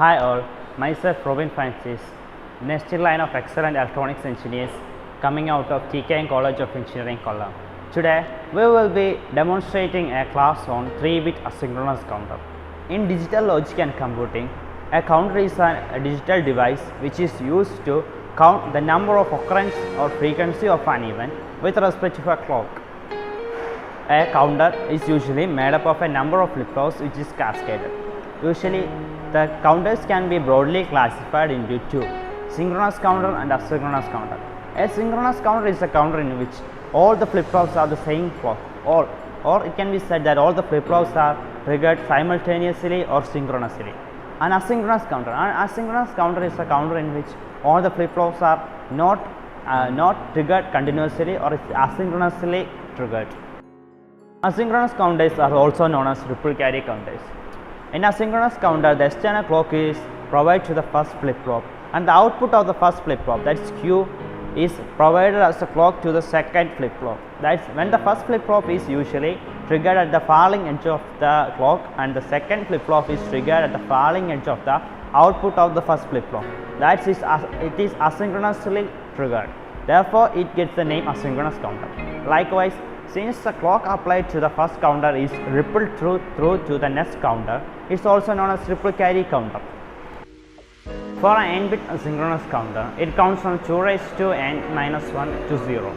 Hi all, myself Robin Francis, next in line of excellent electronics engineers coming out of TKM College of Engineering, Kollam. Today we will be demonstrating a class on 3-bit asynchronous counter. In digital logic and computing, a counter is a digital device which is used to count the number of occurrence or frequency of an event with respect to a clock. A counter is usually made up of a number of flip-flops which is cascaded. Usually, the counters can be broadly classified into two: synchronous counter and asynchronous counter. A synchronous counter is a counter in which all the flip-flops are the same clock, or it can be said that all the flip-flops are triggered simultaneously or synchronously. An asynchronous counter is a counter in which all the flip-flops are not triggered continuously or is asynchronously triggered. Asynchronous counters are also known as ripple carry counters. In asynchronous counter, the external clock is provided to the first flip-flop, and the output of the first flip-flop, that is Q, is provided as a clock to the second flip-flop. That is when the first flip-flop is usually triggered at the falling edge of the clock, and the second flip-flop is triggered at the falling edge of the output of the first flip-flop. That is, it is asynchronously triggered. Therefore, it gets the name asynchronous counter. Likewise, since the clock applied to the first counter is rippled through to the next counter, it is also known as ripple carry counter. For an n-bit asynchronous counter, it counts from 2 raised to n minus 1 to 0.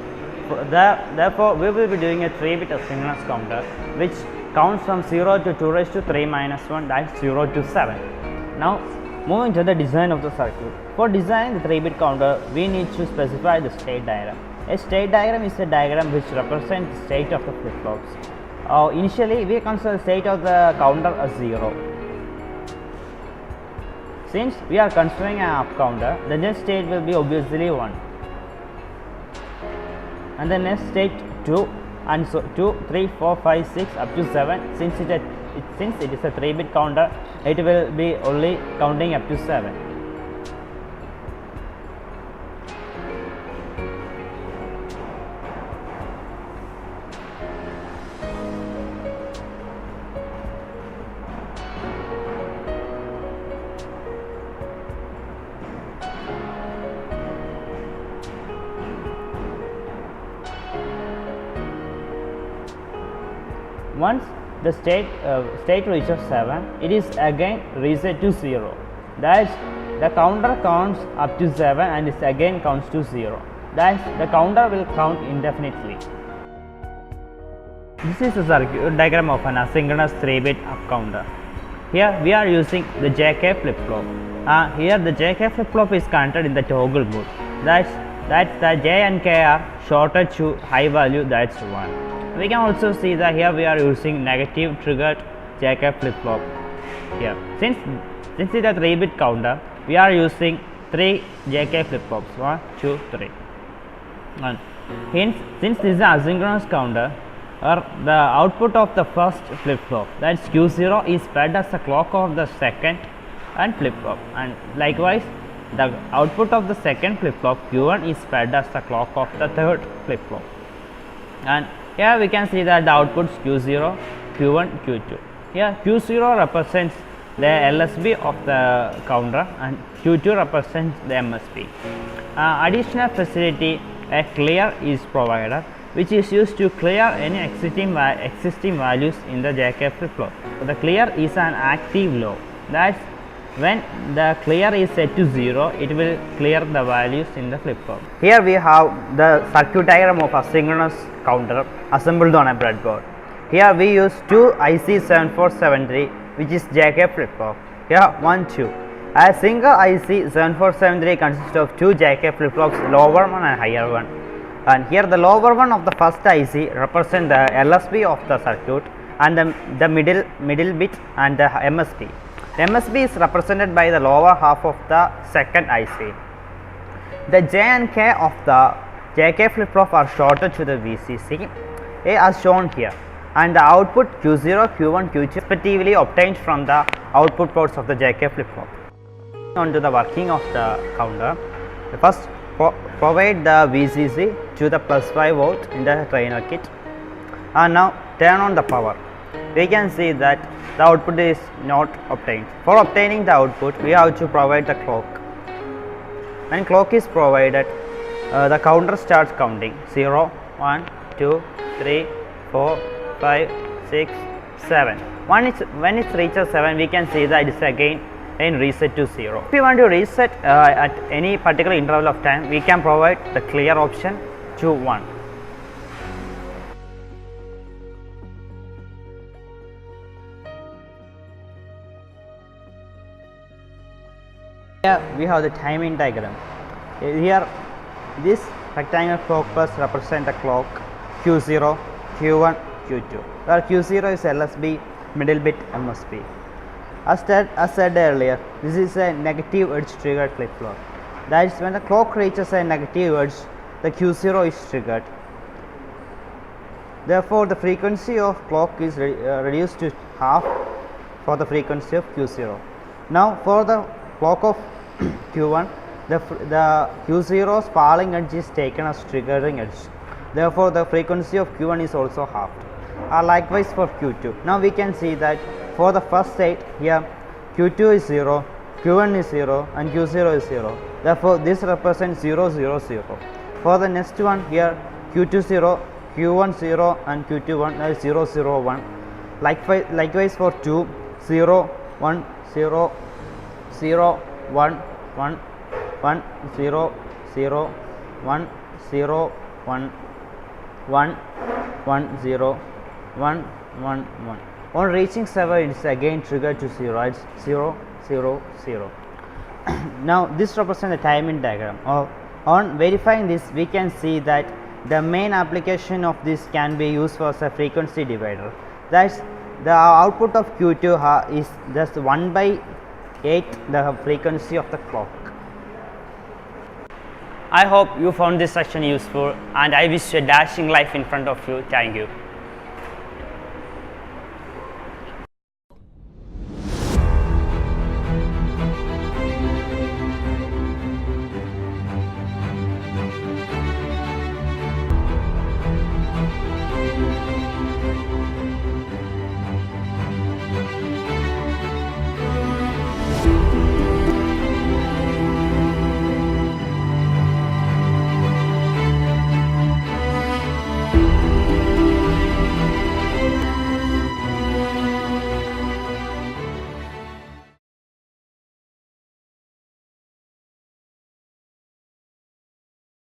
Therefore, we will be doing a 3-bit asynchronous counter which counts from 0 to 2 raised to 3 minus 1, that is 0 to 7. Now, moving to the design of the circuit. For designing the 3-bit counter, we need to specify the state diagram. A state diagram is a diagram which represents the state of the flip-flops. Initially, we consider the state of the counter as 0. Since we are considering an up counter, the next state will be obviously 1, and the next state 2, and so 2, 3, 4, 5, 6 up to 7. Since it is a 3-bit counter, it will be only counting up to 7. Once the state reaches 7, it is again reset to 0. That is, the counter counts up to 7 and it again counts to 0. That is, the counter will count indefinitely. This is the circuit diagram of an asynchronous 3-bit up counter. Here we are using the JK flip-flop. Here the JK flip-flop is connected in the toggle mode. That's the J and K are shorted to high value, that's 1. We can also see that here we are using negative triggered JK flip-flop here. Since it is a 3-bit counter, we are using 3 JK flip-flops, 1, 2, 3. And hence, since this is an asynchronous counter, the output of the first flip-flop, that is Q0, is fed as the clock of the second and flip-flop, and likewise the output of the second flip-flop Q1 is fed as the clock of the third flip-flop. And here we can see that the outputs Q0, Q1, Q2. Here Q0 represents the LSB of the counter and Q2 represents the MSB. Additional facility, a clear is provided, which is used to clear any existing values in the JK flip-flop. So the clear is an active low. That's when the clear is set to 0, it will clear the values in the flip-flop. Here we have the circuit diagram of asynchronous counter assembled on a breadboard. Here we use 2 IC7473, which is JK flip-flop. Here 1, 2. A single IC7473 consists of 2 JK flip-flops, lower one and higher one. And here the lower one of the first IC represents the LSB of the circuit, and the middle bit and the MSB. The MSB is represented by the lower half of the second IC. The J and K of the JK flip-flop are shorted to the VCC as shown here, and the output Q0, Q1, Q2 respectively obtained from the output ports of the JK flip-flop. On to the working of the counter, first provide the VCC to the +5 volt in the trainer kit, and now turn on the power. We can see that the output is not obtained. For obtaining the output, we have to provide the clock. When clock is provided, the counter starts counting 0, 1, 2, 3, 4, 5, 6, 7. When it reaches 7, we can see that it is again reset to 0. If we want to reset at any particular interval of time, we can provide the clear option to 1. Here we have the timing diagram. Here this rectangular clock bus represents the clock Q0, Q1, Q2, where Q0 is LSB, middle bit MSB. As said earlier, this is a negative edge triggered flip-flop. That is, when the clock reaches a negative edge, the Q0 is triggered. Therefore, the frequency of clock is reduced to half for the frequency of Q0. Now, for the clock of Q1, the Q0's falling edge is taken as triggering edge. Therefore, the frequency of Q1 is also halved. Likewise for Q2. Now we can see that for the first state here, Q2 is 0, Q1 is 0 and Q0 is 0. Therefore, this represents 0, 0, 0. For the next one here, Q2 0, Q1 0 and Q2 1, that is 0, 0, 1. Likewise for 2, 0, 1, 0, 0, 1, 1, 1, 0, 0, 1, 0, 1, 1, 1, 0, 1, 1, 1. On reaching 7, it is again triggered to 0. It's 0, 0, 0. Now this represents the timing diagram. On verifying this, we can see that the main application of this can be used for a frequency divider. That's the output of Q2 is just 1 by 8 the frequency of the clock. I hope you found this section useful, and I wish you a dashing life in front of you. Thank you.